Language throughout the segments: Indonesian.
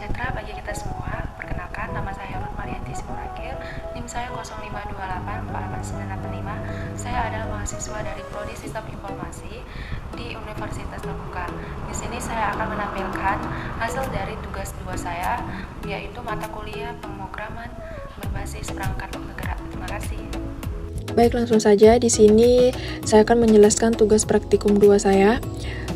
sejahtera bagi kita semua. Perkenalkan, nama saya Ruth Marianti Simurakil, NIM saya 0528488985. Saya adalah mahasiswa dari Prodi Sistem Informasi di Universitas Terbuka. Di sini saya akan menampilkan hasil dari tugas 2 saya, yaitu mata kuliah pemrograman berbasis perangkat penggerak. Terima kasih. Baik, langsung saja di sini saya akan menjelaskan tugas praktikum 2 saya.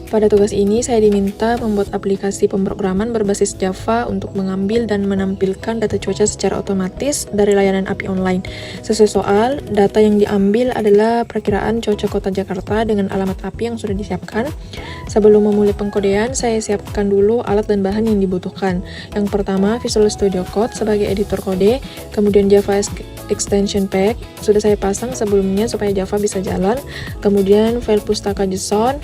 Pada tugas ini saya diminta membuat aplikasi pemrograman berbasis Java untuk mengambil dan menampilkan data cuaca secara otomatis dari layanan API online. Sesuai soal, data yang diambil adalah perakiraan cuaca kota Jakarta dengan alamat API yang sudah disiapkan. Sebelum memulai pengkodean, saya siapkan dulu alat dan bahan yang dibutuhkan. Yang pertama, Visual Studio Code sebagai editor kode, kemudian Java Extension Pack sudah saya pasang sebelumnya supaya Java bisa jalan. Kemudian file pustaka JSON,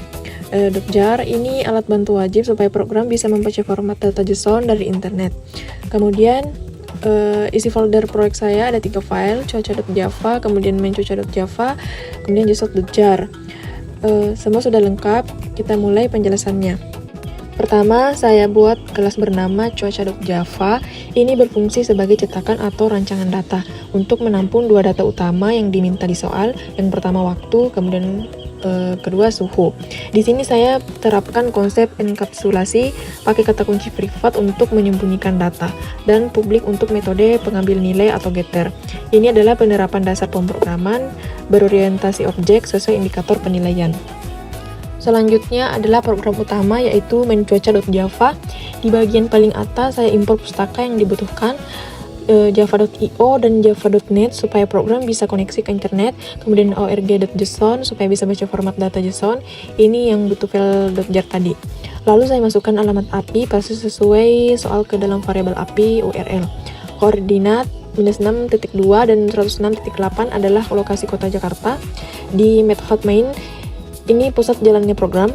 .jar, ini alat bantu wajib supaya program bisa membaca format data JSON dari internet. Kemudian isi folder proyek saya ada 3 file, cuaca.java, kemudian main.cuaca.java, kemudian jsot.jar. Semua sudah lengkap, kita mulai penjelasannya. Pertama, saya buat kelas bernama cuaca.java. Ini berfungsi sebagai cetakan atau rancangan data untuk menampung 2 data utama yang diminta di soal. Yang pertama waktu, kemudian kedua suhu. Di sini saya terapkan konsep enkapsulasi pakai kata kunci privat untuk menyembunyikan data dan publik untuk metode pengambil nilai atau getter. Ini adalah penerapan dasar pemrograman berorientasi objek sesuai indikator penilaian. Selanjutnya adalah program utama yaitu main.cuaca.java. Di bagian paling atas saya import pustaka yang dibutuhkan, java.io dan java.net supaya program bisa koneksi ke internet, kemudian org.json supaya bisa baca format data JSON. Ini yang butuh file .jar tadi. Lalu saya masukkan alamat API pasti sesuai soal ke dalam variabel API URL. Koordinat -6.2 dan 106.8 adalah lokasi kota Jakarta. Di method main ini pusat jalannya program.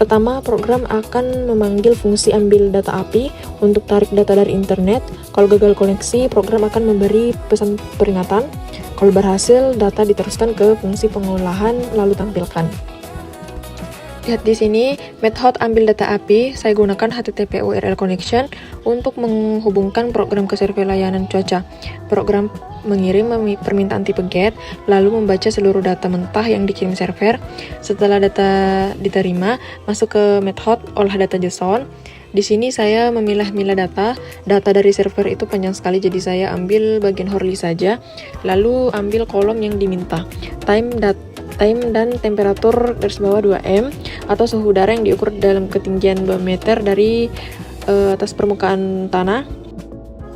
Pertama, program akan memanggil fungsi ambil data API untuk tarik data dari internet. Kalau gagal koneksi, program akan memberi pesan peringatan. Kalau berhasil, data diteruskan ke fungsi pengolahan lalu tampilkan. Lihat di sini, method ambil data API, saya gunakan HTTP URL connection untuk menghubungkan program ke server layanan cuaca. Program mengirim permintaan tipe GET, lalu membaca seluruh data mentah yang dikirim server. Setelah data diterima, masuk ke method olah data JSON. Di sini saya memilah-milah data dari server itu panjang sekali, jadi saya ambil bagian Horli saja, lalu ambil kolom yang diminta, time dan temperatur (-2 m) atau suhu udara yang diukur dalam ketinggian 2 meter dari atas permukaan tanah.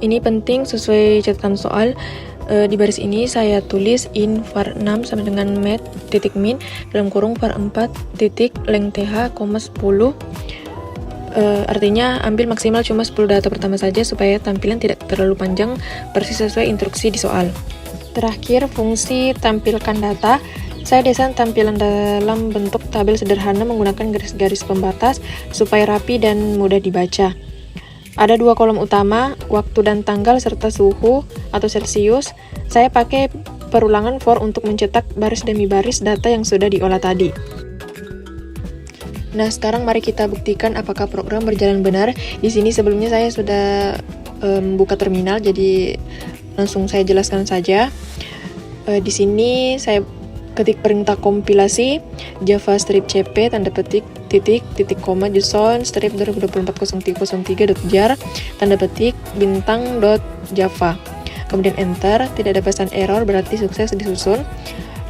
Ini penting sesuai catatan soal. Di baris ini saya tulis in var 6 sama dengan mat.min dalam kurung var 4 titik length th, 10. Artinya ambil maksimal cuma 10 data pertama saja supaya tampilan tidak terlalu panjang, persis sesuai instruksi di soal. Terakhir, fungsi tampilkan data. Saya desain tampilan dalam bentuk tabel sederhana menggunakan garis-garis pembatas supaya rapi dan mudah dibaca. Ada 2 kolom utama, waktu dan tanggal serta suhu atau Celsius. Saya pakai perulangan for untuk mencetak baris demi baris data yang sudah diolah tadi. Nah, sekarang mari kita buktikan apakah program berjalan benar. Di sini sebelumnya saya sudah buka terminal, jadi langsung saya jelaskan saja. Di sini saya ketik perintah kompilasi java strip cp tanda petik titik koma json strip 2024-03.jar tanda petik bintang.java, kemudian enter. Tidak ada pesan error, berarti sukses disusun.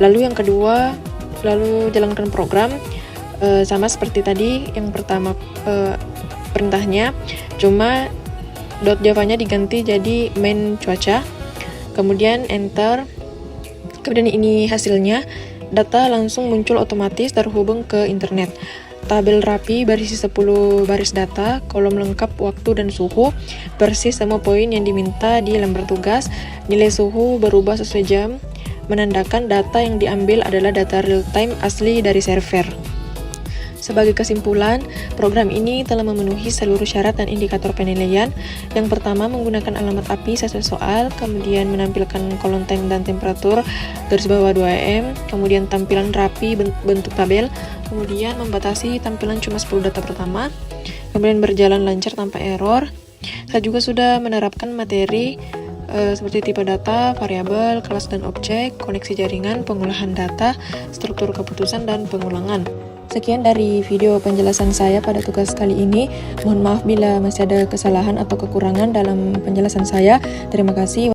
Lalu yang kedua, lalu jalankan program sama seperti tadi. Yang pertama perintahnya cuma .java-nya diganti jadi main cuaca, kemudian enter. Kemudian ini hasilnya, data langsung muncul otomatis terhubung ke internet. Tabel rapi berisi 10 baris data, kolom lengkap waktu dan suhu, persis semua poin yang diminta di lembar tugas. Nilai suhu berubah sesuai jam, menandakan data yang diambil adalah data real time asli dari server. Sebagai kesimpulan, program ini telah memenuhi seluruh syarat dan indikator penilaian. Yang pertama, menggunakan alamat API sesuai soal, kemudian menampilkan kolom time dan temperatur (-2 m), kemudian tampilan rapi bentuk tabel, kemudian membatasi tampilan cuma 10 data pertama, kemudian berjalan lancar tanpa error. Saya juga sudah menerapkan materi seperti tipe data, variabel, kelas dan objek, koneksi jaringan, pengolahan data, struktur keputusan, dan pengulangan. Sekian dari video penjelasan saya pada tugas kali ini. Mohon maaf bila masih ada kesalahan atau kekurangan dalam penjelasan saya. Terima kasih.